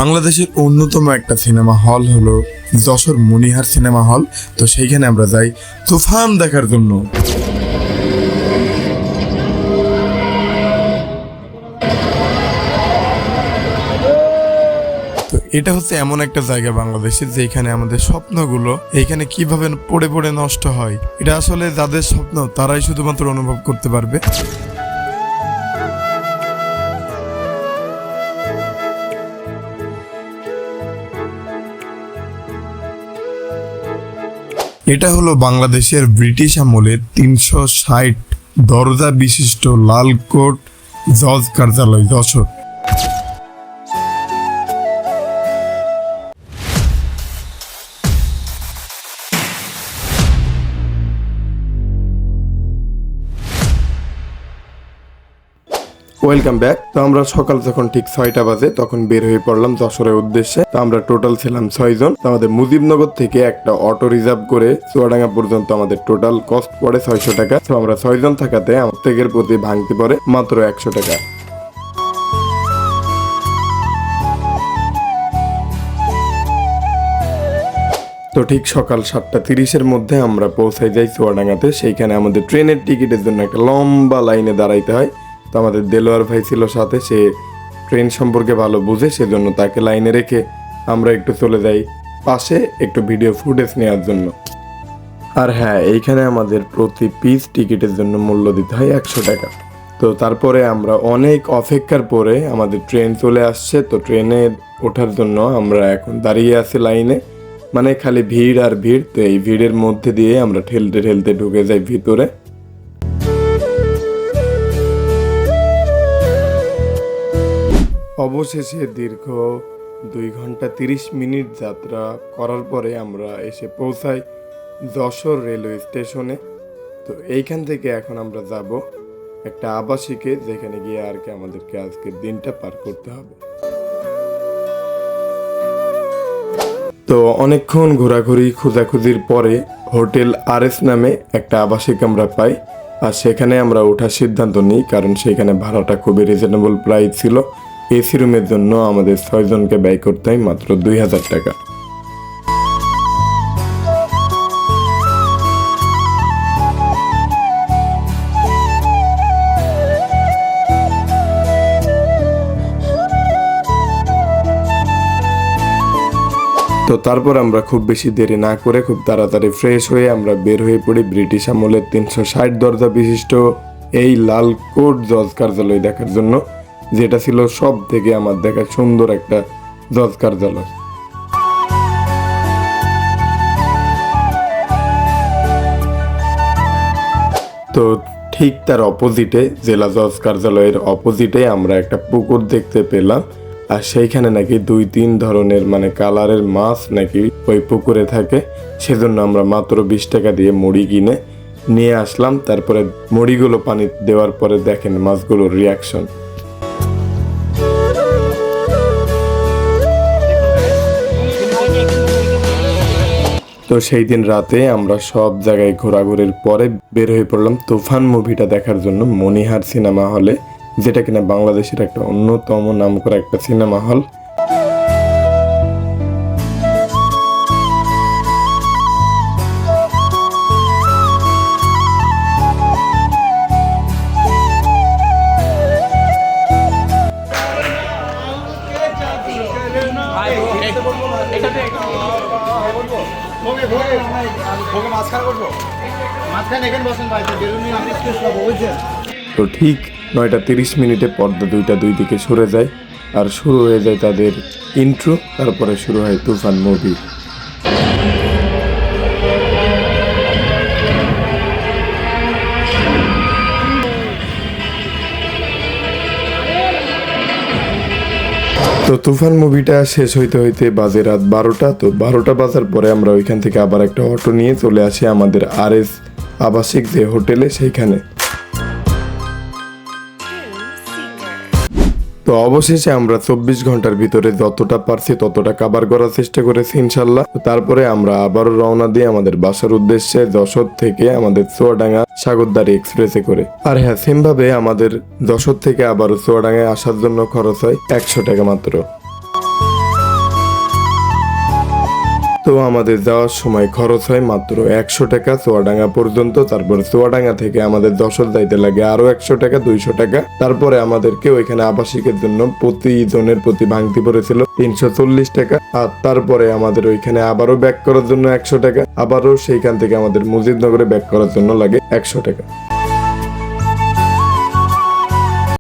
বাংলাদেশের অন্যতম একটা সিনেমা হল হলো যশোর মনিহার সিনেমা হল। তো সেইখানে আমরা যাই তুফান দেখার জন্য। তো এটা হচ্ছে এমন একটা জায়গা বাংলাদেশে যেখানে আমাদের স্বপ্নগুলো এইখানে কিভাবে পড়ে পড়ে নষ্ট হয়, এটা আসলে যাদের স্বপ্ন তারাই শুধুমাত্র অনুভব করতে পারবে। এটা হলো বাংলাদেশের ব্রিটিশ আমলের 360 দরজা বিশিষ্ট লালকোট জজ কার্যালয় যশোর। Welcome back. তো আমরা সকাল যখন ঠিক 6টা বাজে তখন বের হয়ে পড়লাম যশোরের উদ্দেশ্যে। তো আমরা টোটাল ছিলাম 6 জন। তো আমাদের মুজিবনগর থেকে একটা অটো রিজার্ভ করে চুয়াডাঙ্গা পর্যন্ত আমাদের টোটাল কস্ট পড়ে 600 টাকা। তো আমরা 6 জন থাকাতে আমার প্রত্যেকের প্রতি ভাঙতে পড়ে মাত্র 100 টাকা। তো ঠিক সকাল 7:30-এর মধ্যে আমরা পৌঁছাই যাই চুয়াডাঙ্গাতে। সেইখানে আমাদের ট্রেনের টিকিটের জন্য একটা লম্বা লাইনে দাঁড়াইতে হয়। তো আমাদের দেলোয়ার ভাই ছিল সাথে, সে ট্রেন সম্পর্কে ভালো বুঝে, সেজন্য তাকে লাইনে রেখে আমরা একটু চলে যাই পাশে একটু ভিডিও ফুটেজ নেওয়ার জন্য। আর হ্যাঁ, এইখানে আমাদের প্রতি পিস টিকিটের জন্য মূল্য দিতে হয় 100 টাকা। তো তারপরে আমরা অনেক অপেক্ষার পরে আমাদের ট্রেন চলে আসছে। তো ট্রেনে ওঠার জন্য আমরা এখন দাঁড়িয়ে আছি লাইনে, মানে খালি ভিড় আর ভিড়। তো এই ভিড়ের মধ্যে দিয়ে আমরা ঠেলতে ঠেলতে ঢুকে যাই ভিতরে। অবশেষে দীর্ঘ 2 ঘন্টা 30 মিনিট যাত্রা করার পরে আমরা এসে পৌঁছাই যশোর রেলওয়ে স্টেশনে। তো এইখান থেকে এখন আমরা যাব একটা আবাসিকে, যেখানে গিয়ে আর কি আমাদেরকে আজকের দিনটা পার করতে হবে। তো অনেকক্ষণ ঘোরাঘুরি খোঁজাখুঁজির পরে হোটেল RS নামে একটা আবাসিক আমরা পাই। আর সেখানে আমরা ওঠার সিদ্ধান্ত নিই, কারণ সেখানে ভাড়াটা খুবই রিজনেবল প্রাইস ছিল। এসি রুমের জন্য আমাদের 6 জনকে ব্যয় করতে হয় মাত্র 2000 টাকা। তো তারপর আমরা খুব বেশি দেরি না করে খুব তাড়াতাড়ি ফ্রেশ হয়ে আমরা বের হয়ে পড়ি ব্রিটিশ আমলের 360 দরজা বিশিষ্ট এই লালকোট জজ কার্যালয় দেখার জন্য, যেটা ছিল সব থেকে আমার দেখা সুন্দর একটা জজ কার্যালয়। তো ঠিক তার অপোজিটে, জেলা জজ কার্যালয়ের অপোজিটে আমরা একটা পুকুর দেখতে পেলাম। আর সেইখানে নাকি 2-3 ধরনের মানে কালারের মাছ নাকি ওই পুকুরে থাকে। সেজন্য আমরা মাত্র 20 টাকা দিয়ে মুড়ি কিনে নিয়ে আসলাম। তারপরে মুড়িগুলো পানি দেওয়ার পরে দেখেন মাছগুলোর রিয়াকশন। তো সেই দিন রাতে আমরা সব জায়গায় ঘোরাঘুরির পরে বের হয়ে পড়লাম তুফান মুভিটা দেখার জন্য মনিহার সিনেমা হলে, যেটা কিনা বাংলাদেশের একটা অন্যতম নামকরা একটা সিনেমা হল। তো ঠিক 9:30 পর্দা 2টা 2 দিকে সরে যায় আর শুরু হয়ে যায় তাদের ইন্ট্রো। তারপরে শুরু হয় তুফান মুভি। তো তুফান মুভিটা শেষ হইতে হইতে বাজে রাত 12টা। তো 12টা বাজার পরে আমরা ওইখান থেকে আবার একটা অটো নিয়ে চলে আসি আমাদের RS আবাসিক যে হোটেলে, সেইখানে। তো অবশেষে আমরা 24 ঘন্টার ভিতরে যতটা পারছি ততটা কভার করার চেষ্টা করেছি ইনশাল্লাহ। তারপরে আমরা আবারও রওনা দিই আমাদের বাসার উদ্দেশ্যে, যশোর থেকে আমাদের চুয়াডাঙ্গা সাগরদাড়ি এক্সপ্রেসে করে। আর হ্যাঁ, সেম ভাবে আমাদের যশোর থেকে আবারও চুয়াডাঙ্গায় আসার জন্য খরচ হয় 100 টাকা মাত্র। তো আমাদের যাওয়ার সময় খরচ হয় মাত্র 100 টাকা চুয়াডাঙ্গা পর্যন্ত। তারপরে চুয়াডাঙ্গা থেকে আমাদের যশোর যাইতে লাগে আরো 100 টাকা, 200 টাকা। তারপরে আমাদেরকে ওইখানে আবাসিকের জন্য প্রতি জনের প্রতি ভাঙতি পড়েছিল 340 টাকা। আর তারপরে আমাদের ওইখানে আবারও ব্যাক করার জন্য 100 টাকা, আবারও সেইখান থেকে আমাদের মুজিবনগরে ব্যাক করার জন্য লাগে 100 টাকা।